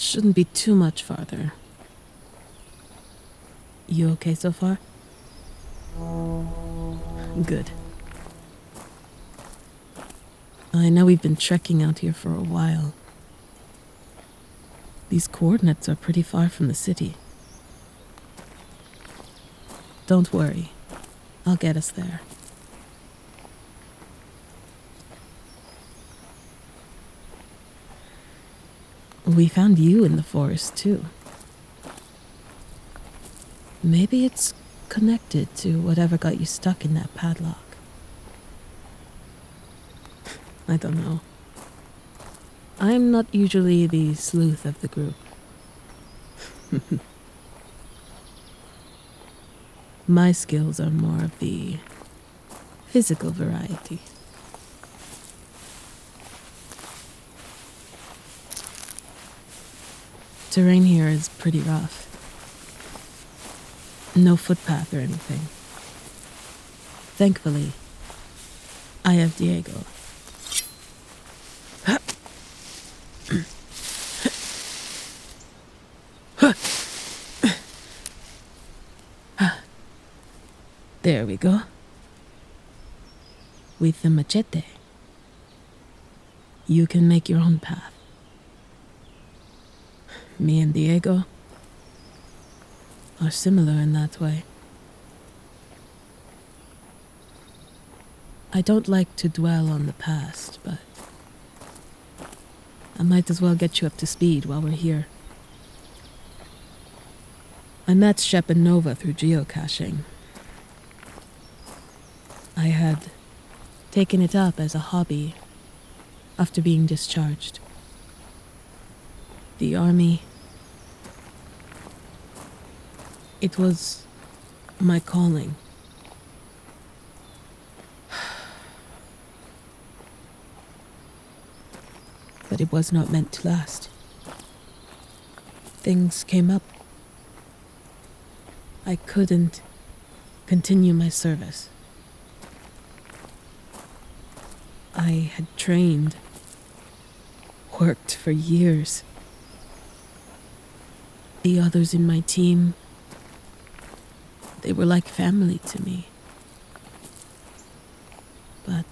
shouldn't be too much farther. You okay so far? Good. I know we've been trekking out here for a while. These coordinates are pretty far from the city. Don't worry. I'll get us there. We found you in the forest, too. Maybe it's connected to whatever got you stuck in that padlock. I don't know. I'm not usually the sleuth of the group. My skills are more of the physical variety. Terrain here is pretty rough. No footpath or anything. Thankfully, I have Diego. There we go. With the machete, you can make your own path. Me and Diego are similar in that way. I don't like to dwell on the past, but I might as well get you up to speed while we're here. I met Shep and Nova through geocaching. I had taken it up as a hobby after being discharged. The army, it was my calling. But it was not meant to last. Things came up. I couldn't continue my service. I had trained, worked for years. The others in my team, they were like family to me. But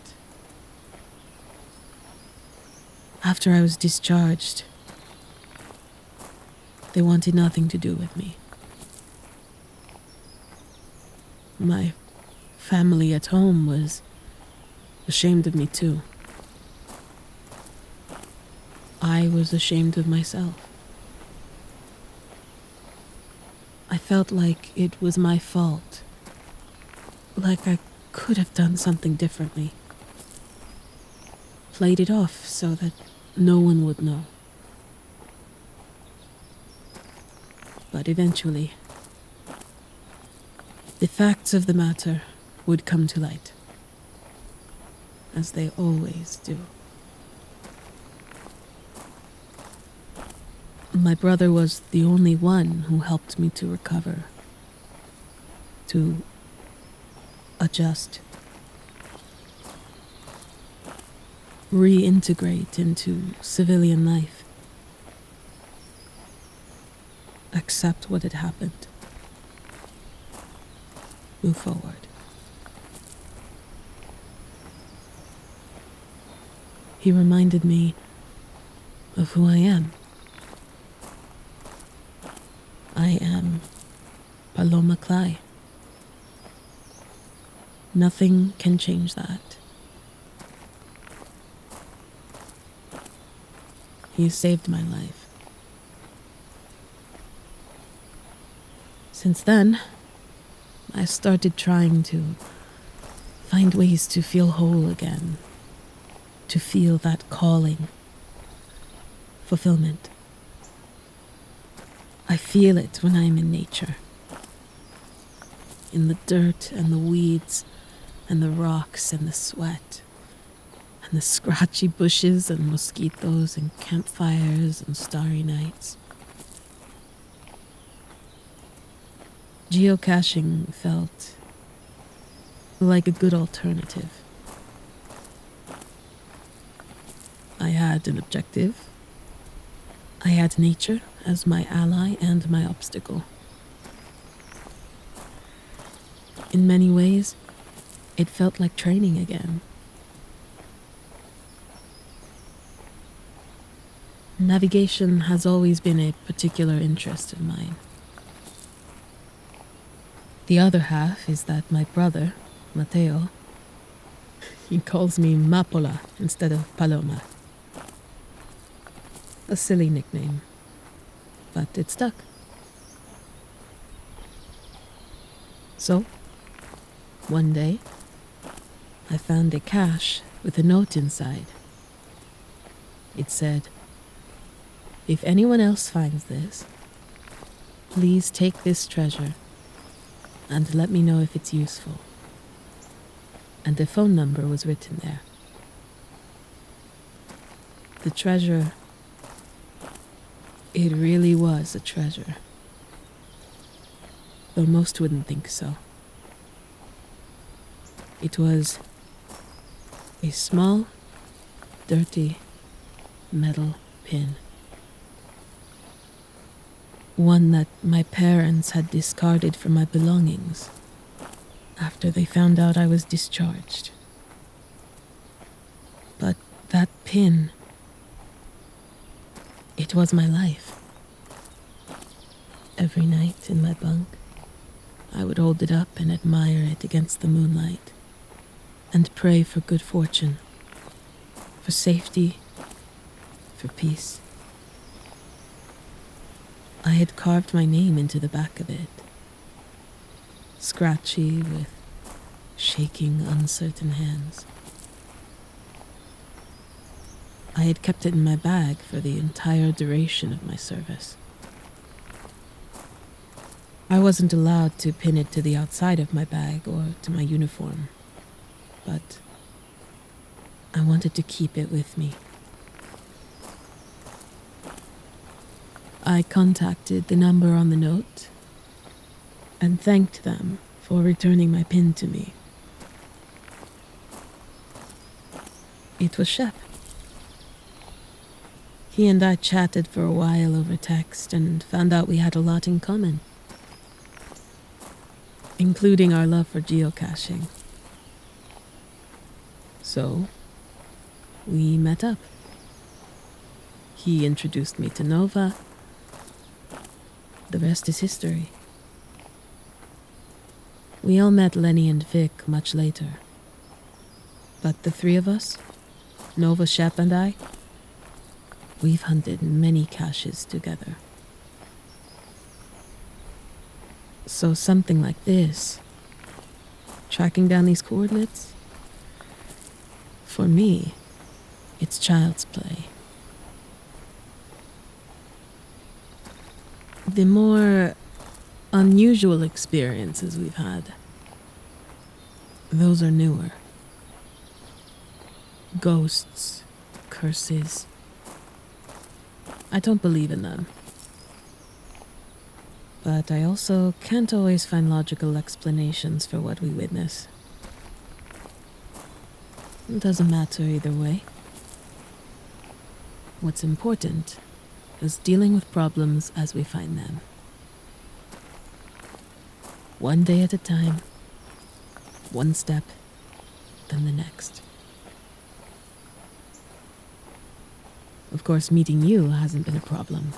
after I was discharged, they wanted nothing to do with me. My family at home was ashamed of me too. I was ashamed of myself. I felt like it was my fault. Like I could have done something differently. Played it off so that no one would know. But eventually, the facts of the matter would come to light. As they always do. My brother was the only one who helped me to recover, to adjust, reintegrate into civilian life, accept what had happened, move forward. He reminded me of who I am. I am Paloma Clay. Nothing can change that. He saved my life. Since then, I started trying to find ways to feel whole again. To feel that calling, fulfillment. I feel it when I'm in nature. In the dirt and the weeds and the rocks and the sweat and the scratchy bushes and mosquitoes and campfires and starry nights. Geocaching felt like a good alternative. I had an objective, I had nature as my ally and my obstacle. In many ways, it felt like training again. Navigation has always been a particular interest of mine. The other half is that my brother, Mateo, he calls me Mapola instead of Paloma. A silly nickname, but it stuck. So, one day, I found a cache with a note inside. It said, "If anyone else finds this, please take this treasure and let me know if it's useful." And a phone number was written there. The treasure, it really was a treasure. Though most wouldn't think so. It was a small, dirty metal pin. One that my parents had discarded for my belongings after they found out I was discharged. But that pin, it was my life. Every night in my bunk, I would hold it up and admire it against the moonlight, and pray for good fortune, for safety, for peace. I had carved my name into the back of it, scratchy with shaking, uncertain hands. I had kept it in my bag for the entire duration of my service. I wasn't allowed to pin it to the outside of my bag or to my uniform, but I wanted to keep it with me. I contacted the number on the note and thanked them for returning my pin to me. It was Shep. He and I chatted for a while over text and found out we had a lot in common, including our love for geocaching. So, we met up. He introduced me to Nova. The rest is history. We all met Lenny and Vic much later. But the three of us, Nova, Shep, and I, we've hunted many caches together. So something like this, tracking down these coordinates, for me, it's child's play. The more unusual experiences we've had, those are newer. Ghosts, curses. I don't believe in them. But I also can't always find logical explanations for what we witness. It doesn't matter either way. What's important is dealing with problems as we find them. One day at a time, one step, then the next. Of course, meeting you hasn't been a problem.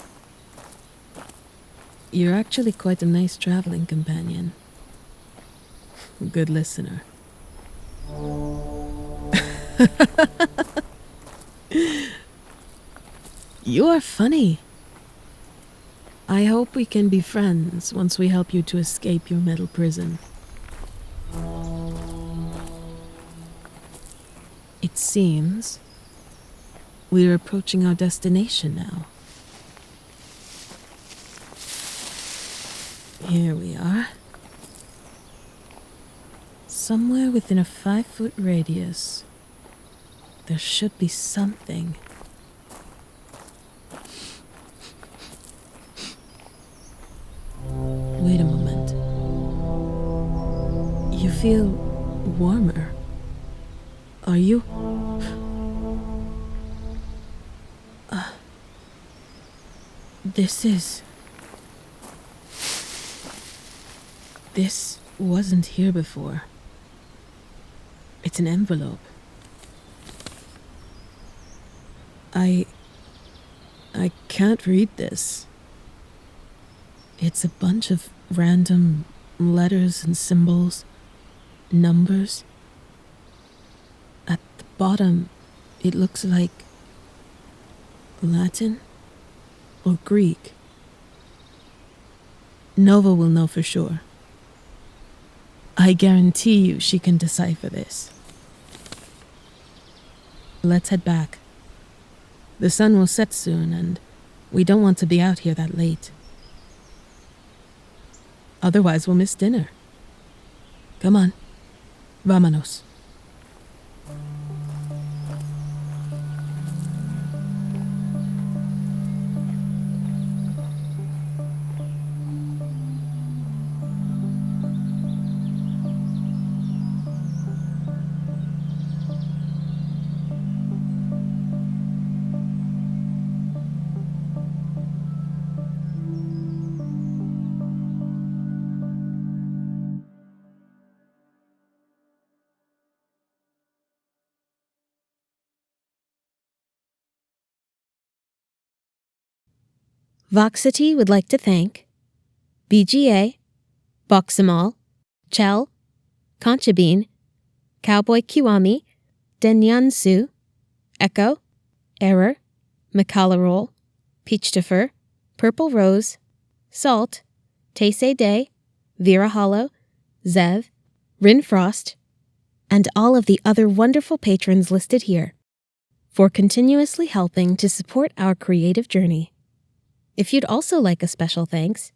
You're actually quite a nice traveling companion. Good listener. You are funny. I hope we can be friends once we help you to escape your metal prison. It seems we're approaching our destination now. Here we are. Somewhere within a 5-foot radius, there should be something. Wait a moment. You feel warmer. Are you? This wasn't here before. It's an envelope. I can't read this. It's a bunch of random letters and symbols, numbers. At the bottom, it looks like Latin or Greek. Nova will know for sure. I guarantee you she can decipher this. Let's head back. The sun will set soon, and we don't want to be out here that late. Otherwise, we'll miss dinner. Come on. Vámonos. Voxitea would like to thank BGA, Boxamal, Chell, Conchabine, Cowboy Kiwami, Denyansu, Echo, Error, Macalarol, Peachtifer, Purple Rose, Salt, Taysay Day, Vera Hollow, Zev, Rin Frost, and all of the other wonderful patrons listed here for continuously helping to support our creative journey. If you'd also like a special thanks,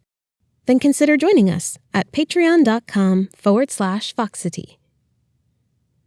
then consider joining us at patreon.com/Voxitea.